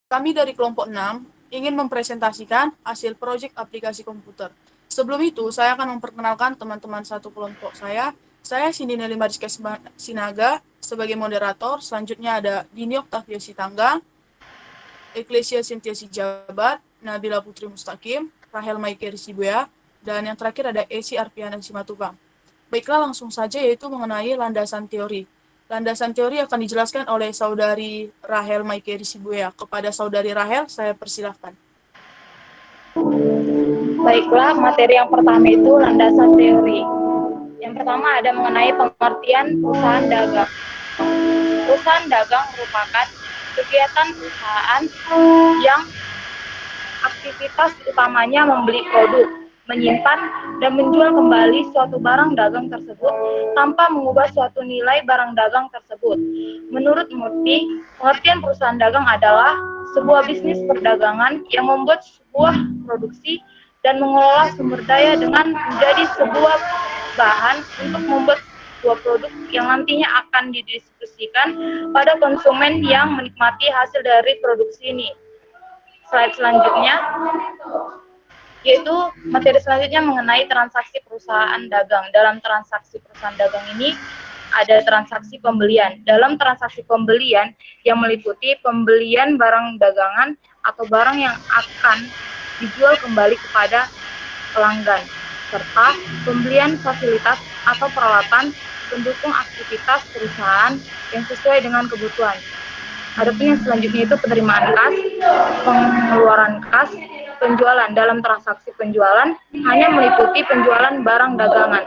Kami dari kelompok 6 ingin mempresentasikan hasil proyek aplikasi komputer. Sebelum itu, saya akan memperkenalkan teman-teman satu kelompok saya. Saya Cindy Nelly Mariska Sinaga sebagai moderator. Selanjutnya ada Dini Oktavio Sitanggang, Eklesia Cynthia Sijabat, Nabila Putri Mustaqim, Rahel Maikeri Sibuya, dan yang terakhir ada Esi Arpiana Simatupang. Baiklah, langsung saja yaitu mengenai landasan teori. Landasan teori akan dijelaskan oleh saudari Rahel Maikeri Sibuya. Kepada saudari Rahel, saya persilahkan. Baiklah, materi yang pertama itu landasan teori. Yang pertama ada mengenai pengertian perusahaan dagang. Perusahaan dagang merupakan kegiatan perusahaan yang aktivitas utamanya membeli produk, menyimpan, dan menjual kembali suatu barang dagang tersebut tanpa mengubah suatu nilai barang dagang tersebut. Menurut Murti, pengertian perusahaan dagang adalah sebuah bisnis perdagangan yang membuat sebuah produksi dan mengelola sumber daya dengan menjadi sebuah bahan untuk membuat sebuah produk yang nantinya akan didistribusikan pada konsumen yang menikmati hasil dari produksi ini. Slide selanjutnya yaitu materi selanjutnya mengenai transaksi perusahaan dagang. Dalam transaksi perusahaan dagang ini ada transaksi pembelian. Dalam transaksi pembelian yang meliputi pembelian barang dagangan atau barang yang akan dijual kembali kepada pelanggan, serta pembelian fasilitas atau peralatan pendukung aktivitas perusahaan yang sesuai dengan kebutuhan. Adapun yang selanjutnya itu penerimaan kas, pengeluaran kas, penjualan. Dalam transaksi penjualan hanya meliputi penjualan barang dagangan.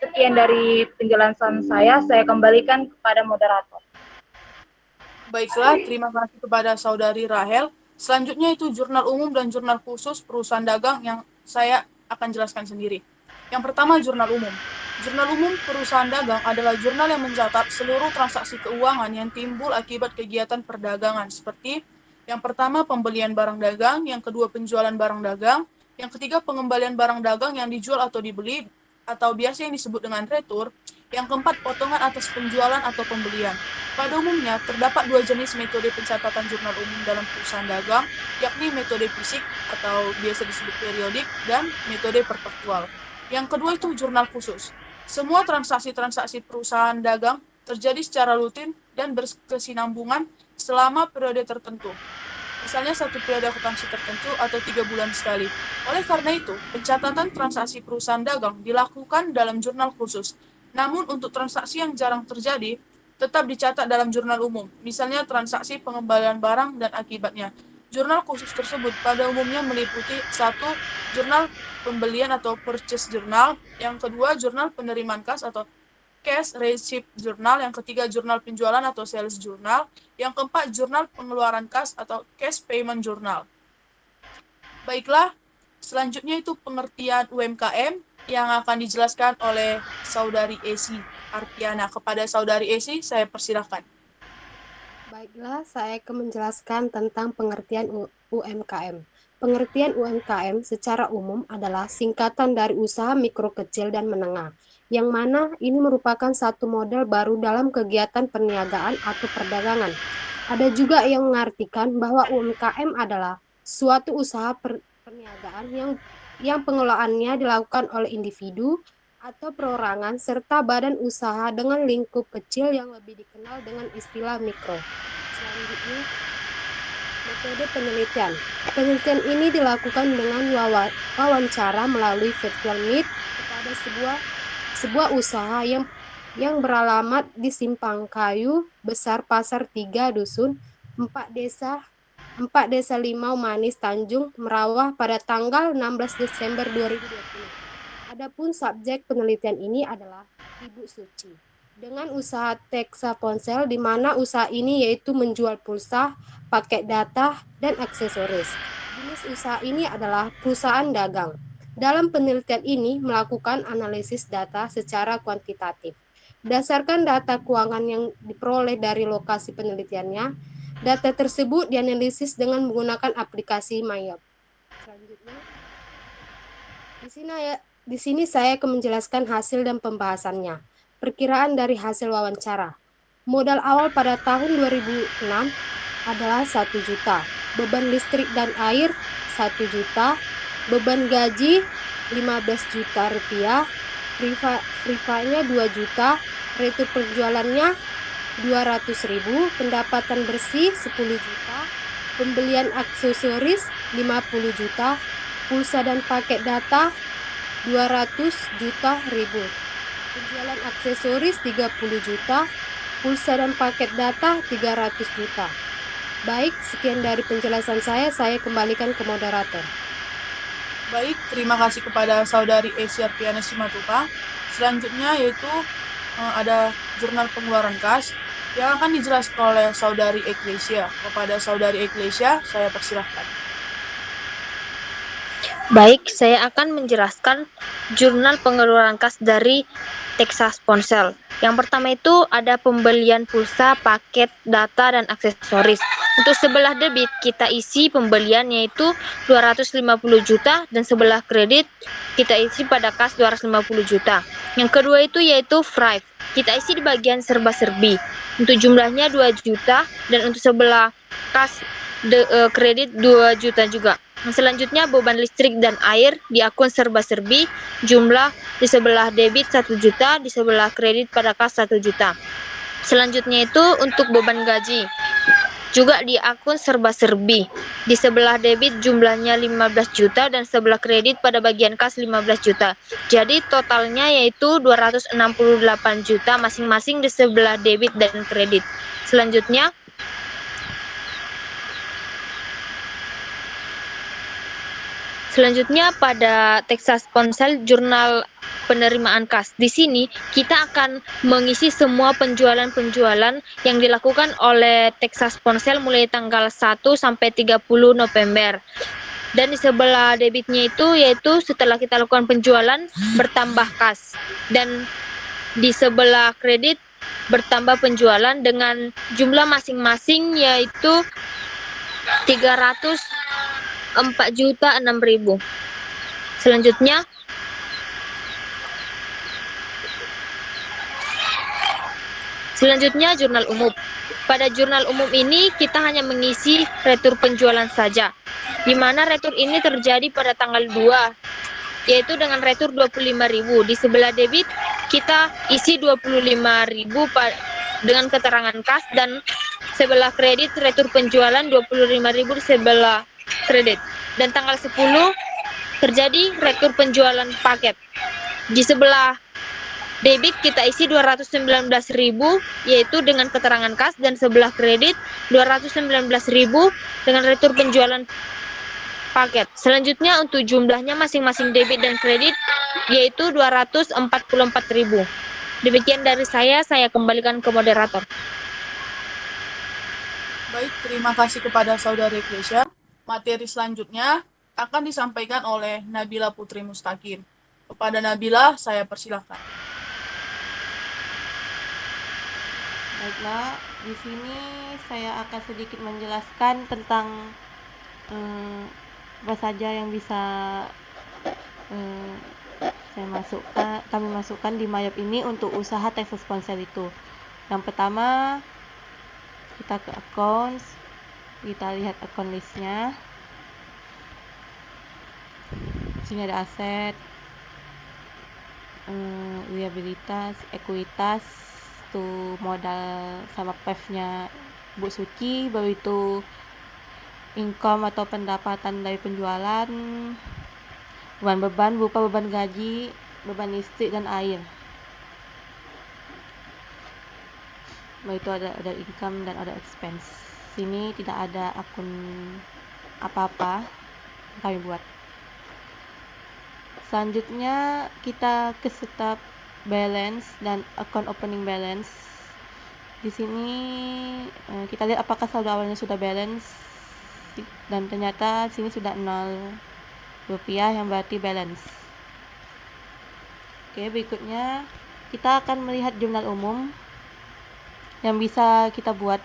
Sekian dari penjelasan saya kembalikan kepada moderator. Baiklah, terima kasih kepada saudari Rahel. Selanjutnya itu jurnal umum dan jurnal khusus perusahaan dagang yang saya akan jelaskan sendiri. Yang pertama, jurnal umum. Jurnal umum perusahaan dagang adalah jurnal yang mencatat seluruh transaksi keuangan yang timbul akibat kegiatan perdagangan, seperti yang pertama pembelian barang dagang, yang kedua penjualan barang dagang, yang ketiga pengembalian barang dagang yang dijual atau dibeli, atau biasa yang disebut dengan retur, yang keempat potongan atas penjualan atau pembelian. Pada umumnya, terdapat dua jenis metode pencatatan jurnal umum dalam perusahaan dagang, yakni metode fisik atau biasa disebut periodik dan metode perpaktual. Yang kedua itu jurnal khusus. Semua transaksi-transaksi perusahaan dagang terjadi secara rutin dan berkesinambungan selama periode tertentu. Misalnya satu periode akuntansi tertentu atau 3 bulan sekali. Oleh karena itu, pencatatan transaksi perusahaan dagang dilakukan dalam jurnal khusus. Namun untuk transaksi yang jarang terjadi, tetap dicatat dalam jurnal umum, misalnya transaksi pengembalian barang dan akibatnya. Jurnal khusus tersebut pada umumnya meliputi satu, jurnal pembelian atau purchase journal, yang kedua jurnal penerimaan kas atau cash receipt journal, yang ketiga jurnal penjualan atau sales journal, yang keempat jurnal pengeluaran kas atau cash payment journal. Baiklah, selanjutnya itu pengertian UMKM yang akan dijelaskan oleh saudari Esi Arpiana. Kepada saudari Esi, saya persilahkan. Baiklah, saya akan menjelaskan tentang pengertian UMKM. Pengertian UMKM secara umum adalah singkatan dari usaha mikro kecil dan menengah, yang mana ini merupakan satu model baru dalam kegiatan perniagaan atau perdagangan. Ada juga yang mengartikan bahwa UMKM adalah suatu usaha perniagaan yang pengelolaannya dilakukan oleh individu atau perorangan serta badan usaha dengan lingkup kecil yang lebih dikenal dengan istilah mikro. Selanjutnya, metode penelitian. Penelitian ini dilakukan dengan wawancara melalui virtual meet kepada sebuah usaha yang beralamat di Simpang Kayu, Besar Pasar 3 Dusun, 4 Desa Limau Manis Tanjung, Merawah pada tanggal 16 Desember 2020. Adapun subjek penelitian ini adalah Ibu Suci. Dengan usaha Teksa Ponsel, di mana usaha ini yaitu menjual pulsa, paket data, dan aksesoris. Jenis usaha ini adalah perusahaan dagang. Dalam penelitian ini melakukan analisis data secara kuantitatif. Berdasarkan data keuangan yang diperoleh dari lokasi penelitiannya, data tersebut dianalisis dengan menggunakan aplikasi Mayop. Selanjutnya, di sini saya akan menjelaskan hasil dan pembahasannya. Perkiraan dari hasil wawancara. Modal awal pada tahun 2006 adalah 1 juta. beban listrik dan air 1 juta, beban gaji 15 juta rupiah, free-nya 2 juta, retur penjualannya 200.000, pendapatan bersih 10 juta, pembelian aksesoris 50 juta, pulsa dan paket data 200 juta ribu, penjualan aksesoris 30 juta, pulsa dan paket data 300 juta. Baik, sekian dari penjelasan saya kembalikan ke moderator. Baik, terima kasih kepada Saudari Asia Piana Simatupang. Selanjutnya yaitu ada jurnal pengeluaran kas yang akan dijelaskan oleh Saudari Eklesia. Kepada Saudari Eklesia, saya persilahkan. Baik, saya akan menjelaskan jurnal pengeluaran kas dari Texas Ponsel. Yang pertama itu ada pembelian pulsa, paket, data, dan aksesoris. Untuk sebelah debit, kita isi pembelian yaitu 250 juta, dan sebelah kredit kita isi pada kas 250 juta. Yang kedua itu yaitu Thrive. Kita isi di bagian serba-serbi. Untuk jumlahnya 2 juta, dan untuk sebelah kas kredit 2 juta juga. Selanjutnya beban listrik dan air di akun serba-serbi, jumlah di sebelah debit 1 juta, di sebelah kredit pada kas 1 juta. Selanjutnya itu untuk beban gaji, juga di akun serba-serbi. Di sebelah debit jumlahnya 15 juta dan sebelah kredit pada bagian kas 15 juta. Jadi totalnya yaitu 268 juta masing-masing di sebelah debit dan kredit. Selanjutnya pada Texas Ponsel jurnal penerimaan kas. Di sini kita akan mengisi semua penjualan-penjualan yang dilakukan oleh Texas Ponsel mulai tanggal 1 sampai 30 November. Dan di sebelah debitnya itu yaitu setelah kita lakukan penjualan bertambah kas. Dan di sebelah kredit bertambah penjualan dengan jumlah masing-masing yaitu 304.006.000. Selanjutnya jurnal umum. Pada jurnal umum ini kita hanya mengisi retur penjualan saja, di mana retur ini terjadi pada tanggal 2, yaitu dengan retur 25.000. Di sebelah debit kita isi 25.000 dengan keterangan kas, dan sebelah kredit retur penjualan 25.000 di sebelah kredit. Dan tanggal 10 terjadi retur penjualan paket. Di sebelah debit kita isi 219.000 yaitu dengan keterangan kas, dan sebelah kredit 219.000 dengan retur penjualan paket. Selanjutnya untuk jumlahnya masing-masing debit dan kredit yaitu 244.000. Demikian dari saya kembalikan ke moderator. Baik, terima kasih kepada Saudari Eklesia. Materi selanjutnya akan disampaikan oleh Nabila Putri Mustaqim. Kepada Nabila, saya persilahkan. Baiklah, di sini saya akan sedikit menjelaskan tentang apa saja yang bisa kami masukkan di Mayop ini untuk usaha Texas Ponsel itu. Yang pertama, kita ke accounts, kita lihat account listnya. Sini ada aset, liabilitas, ekuitas, tuh modal sama PEV-nya Bu Suci, baru itu income atau pendapatan dari penjualan, beban berupa beban gaji, beban listrik dan air. Baru itu ada income dan ada expense. Sini tidak ada akun apa-apa yang kami buat. Selanjutnya kita ke setup balance dan account opening balance. Di sini kita lihat apakah saldo awalnya sudah balance, dan ternyata sini sudah 0 rupiah yang berarti balance. Oke, berikutnya kita akan melihat jurnal umum yang bisa kita buat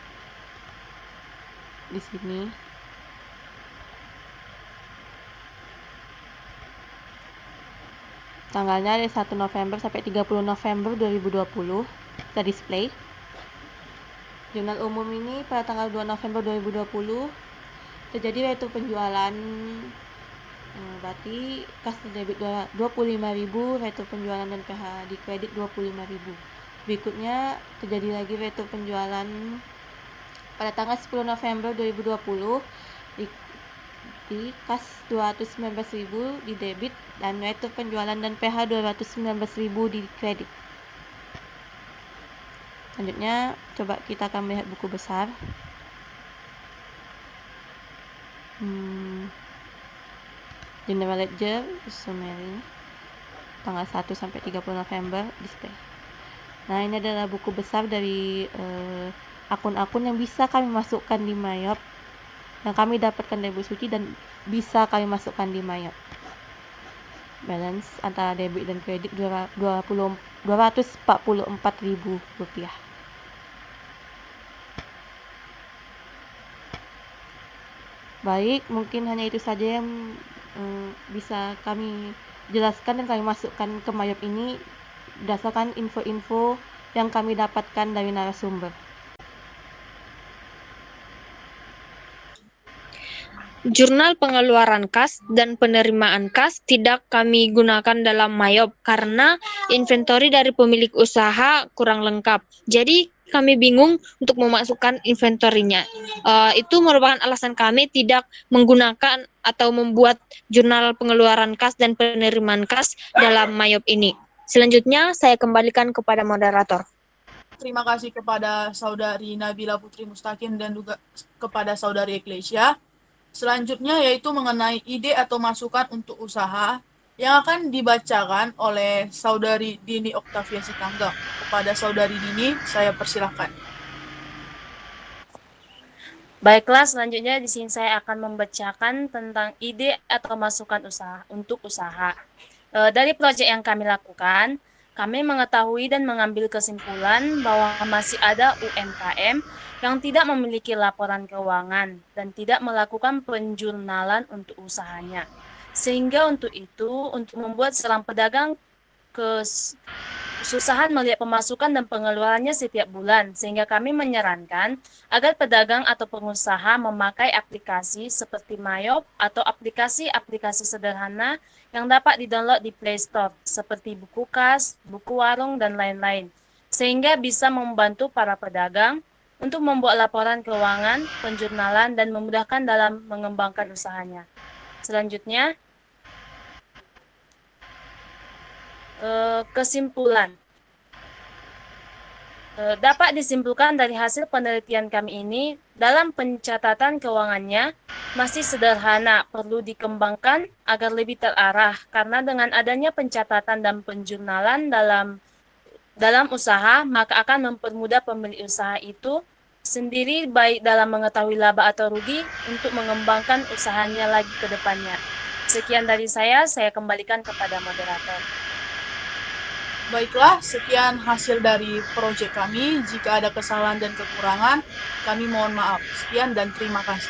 di sini. Tanggalnya dari 1 November sampai 30 November 2020 kita display. Jurnal umum ini pada tanggal 2 November 2020 terjadi retur penjualan, berarti kas debit 25.000, retur penjualan dan PH di kredit 25.000. Berikutnya terjadi lagi retur penjualan pada tanggal 10 November 2020 di kas 219.000 di debit dan retur penjualan dan PH 219.000 di kredit. Selanjutnya coba kita akan melihat buku besar. General Ledger Summary tanggal 1 sampai 30 November display. Nah, ini adalah buku besar dari akun-akun yang bisa kami masukkan di Mayop, yang kami dapatkan dari Bu Suci dan bisa kami masukkan di Mayop. Balance antara debit dan kredit 244.000 rupiah. Baik, mungkin hanya itu saja yang bisa kami jelaskan dan kami masukkan ke Mayop ini berdasarkan info-info yang kami dapatkan dari narasumber. Jurnal pengeluaran kas dan penerimaan kas tidak kami gunakan dalam Mayop karena inventory dari pemilik usaha kurang lengkap. Jadi kami bingung untuk memasukkan inventorinya. Itu merupakan alasan kami tidak menggunakan atau membuat jurnal pengeluaran kas dan penerimaan kas dalam Mayop ini. Selanjutnya saya kembalikan kepada moderator. Terima kasih kepada Saudari Nabila Putri Mustaqim dan juga kepada Saudari Eklesia. Selanjutnya yaitu mengenai ide atau masukan untuk usaha yang akan dibacakan oleh Saudari Dini Oktavia Sitanggang. Kepada Saudari Dini, saya persilahkan. Baiklah, selanjutnya di sini saya akan membacakan tentang ide atau masukan usaha untuk usaha. Dari proyek yang kami lakukan, kami mengetahui dan mengambil kesimpulan bahwa masih ada UMKM yang tidak memiliki laporan keuangan dan tidak melakukan penjurnalan untuk usahanya. Sehingga untuk itu, untuk membuat seorang pedagang kesusahan melihat pemasukan dan pengeluarannya setiap bulan, sehingga kami menyarankan agar pedagang atau pengusaha memakai aplikasi seperti Mayop atau aplikasi-aplikasi sederhana yang dapat didownload di Play Store, seperti Buku Kas, Buku Warung, dan lain-lain, sehingga bisa membantu para pedagang untuk membuat laporan keuangan, penjurnalan, dan memudahkan dalam mengembangkan usahanya. Selanjutnya, kesimpulan. Dapat disimpulkan dari hasil penelitian kami ini, dalam pencatatan keuangannya masih sederhana, perlu dikembangkan agar lebih terarah, karena dengan adanya pencatatan dan penjurnalan dalam usaha, maka akan mempermudah pemilik usaha itu sendiri baik dalam mengetahui laba atau rugi untuk mengembangkan usahanya lagi ke depannya. Sekian dari saya kembalikan kepada moderator. Baiklah, sekian hasil dari proyek kami. Jika ada kesalahan dan kekurangan, kami mohon maaf. Sekian dan terima kasih.